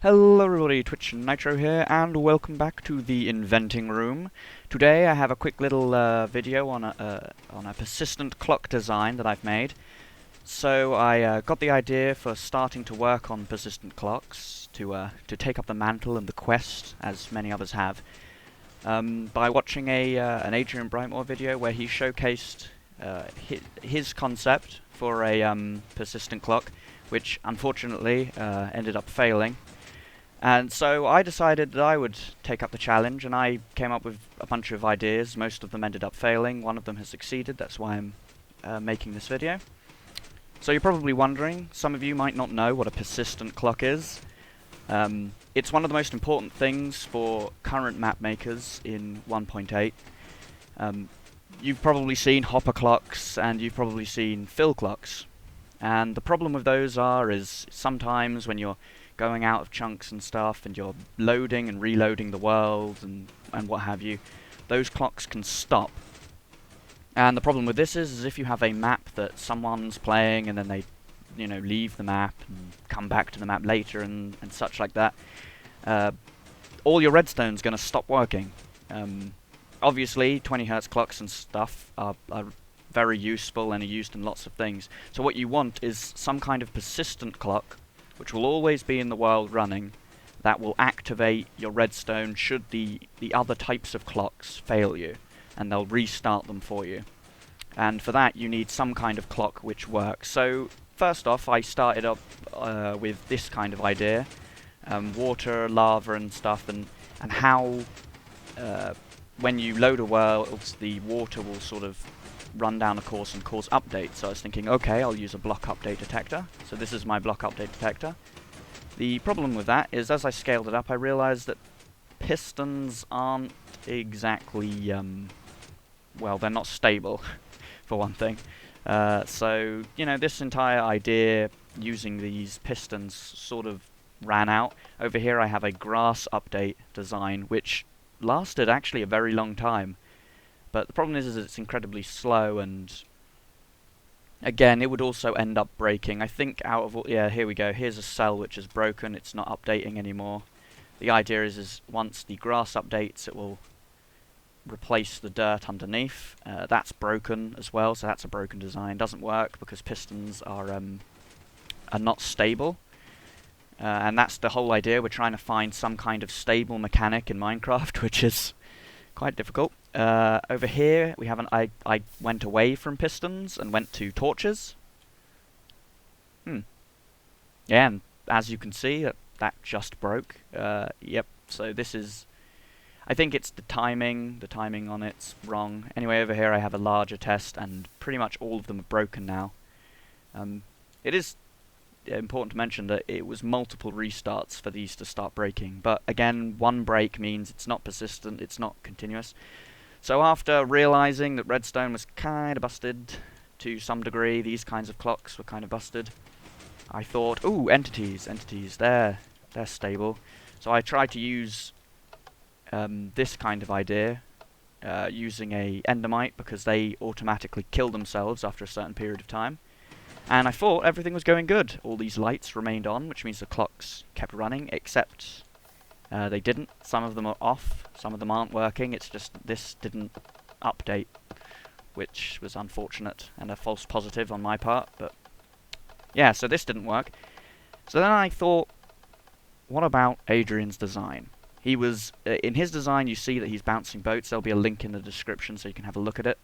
Hello everybody, Twitch Nitro here, and welcome back to the Inventing Room. Today I have a quick little video on a persistent clock design that I've made. So I got the idea for starting to work on persistent clocks, to take up the mantle and the quest, as many others have, by watching an ABrightmoore video where he showcased his concept for a persistent clock, which unfortunately ended up failing. And so I decided that I would take up the challenge, and I came up with a bunch of ideas. Most of them ended up failing. One of them has succeeded. That's why I'm making this video. So you're probably wondering, some of you might not know what a persistent clock is. It's one of the most important things for current map makers in 1.8. You've probably seen hopper clocks, and you've probably seen fill clocks. And the problem with those is sometimes when you're going out of chunks and stuff, and you're loading and reloading the world and what have you, those clocks can stop. And the problem with this is if you have a map that someone's playing and then they, leave the map and come back to the map later and such like that, all your redstone's going to stop working. Obviously, 20 Hz clocks and stuff are very useful and are used in lots of things. So what you want is some kind of persistent clock which will always be in the world running, that will activate your redstone should the other types of clocks fail you, and they'll restart them for you. And for that you need some kind of clock which works. So first off, I started up with this kind of idea, water, lava and stuff, and how when you load a world, the water will sort of run down a course and cause updates. So I was thinking, okay, I'll use a block update detector. So this is my block update detector. The problem with that is, as I scaled it up, I realized that pistons aren't exactly, well, they're not stable, for one thing. So, this entire idea using these pistons sort of ran out. Over here I have a grass update design, which lasted actually a very long time. But the problem is it's incredibly slow, and again, it would also end up breaking. I think out of all, yeah, here we go. Here's a cell which is broken. It's not updating anymore. The idea is once the grass updates, it will replace the dirt underneath. That's broken as well, so that's a broken design. Doesn't work because pistons are not stable. And that's the whole idea. We're trying to find some kind of stable mechanic in Minecraft, which is quite difficult. Over here we have I went away from pistons and went to torches. Yeah, and as you can see, that just broke. Yep, so this is, I think it's the timing on it's wrong. Anyway, over here I have a larger test, and pretty much all of them are broken now. It is important to mention that it was multiple restarts for these to start breaking, but again, one break means it's not persistent, it's not continuous. So after realizing that redstone was kind of busted to some degree, these kinds of clocks were kind of busted, I thought, ooh, entities, they're stable. So I tried to use this kind of idea, using a endermite, because they automatically kill themselves after a certain period of time. And I thought everything was going good. All these lights remained on, which means the clocks kept running, except they didn't. Some of them are off, some of them aren't working. It's just this didn't update, which was unfortunate and a false positive on my part. But yeah, so this didn't work. So then I thought, what about Adrian's design? He was, in his design you see that he's bouncing boats. There'll be a link in the description so you can have a look at it.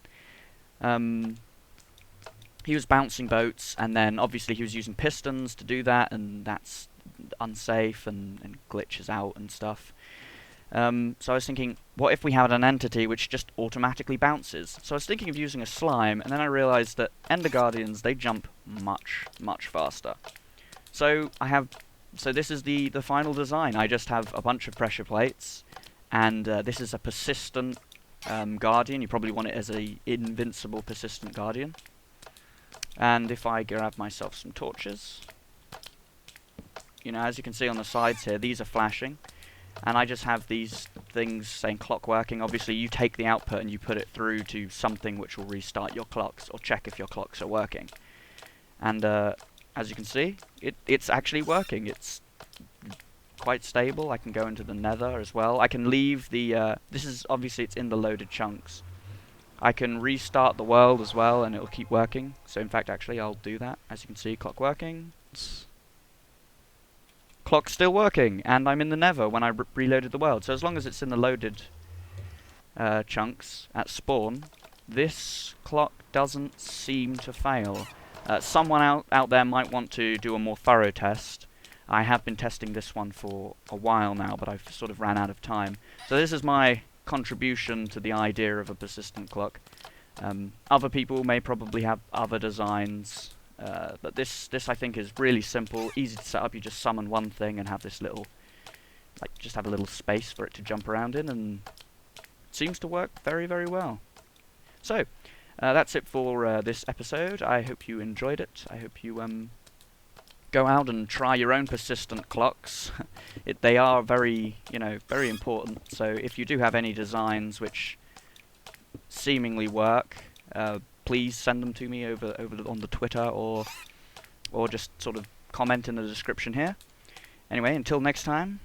He was bouncing boats, and then obviously he was using pistons to do that, and that's unsafe and glitches out and stuff. So I was thinking, what if we had an entity which just automatically bounces? So I was thinking of using a slime, and then I realized that Ender Guardians, they jump much faster. So this is the final design. I just have a bunch of pressure plates, and this is a persistent guardian. You probably want it as a invincible persistent guardian. And if I grab myself some torches, as you can see on the sides here, these are flashing, and I just have these things saying clock working. Obviously you take the output and you put it through to something which will restart your clocks, or check if your clocks are working. And as you can see, it's actually working. It's quite stable. I can go into the nether as well. I can leave the, this is, obviously it's in the loaded chunks. I can restart the world as well, and it'll keep working. So in fact, actually, I'll do that. As you can see, clock working. Clock's still working, and I'm in the nether when I reloaded the world. So as long as it's in the loaded chunks at spawn, this clock doesn't seem to fail. Someone out there might want to do a more thorough test. I have been testing this one for a while now, but I've sort of ran out of time. So this is my contribution to the idea of a persistent clock. Other people may probably have other designs, but this I think is really simple, easy to set up. You just summon one thing and have this little, like, just have a little space for it to jump around in, and it seems to work very, very well. So, that's it for this episode. I hope you enjoyed it. I hope you go out and try your own persistent clocks. They are very, very important. So if you do have any designs which seemingly work, please send them to me over on the Twitter, or just sort of comment in the description here. Anyway, until next time,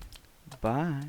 bye.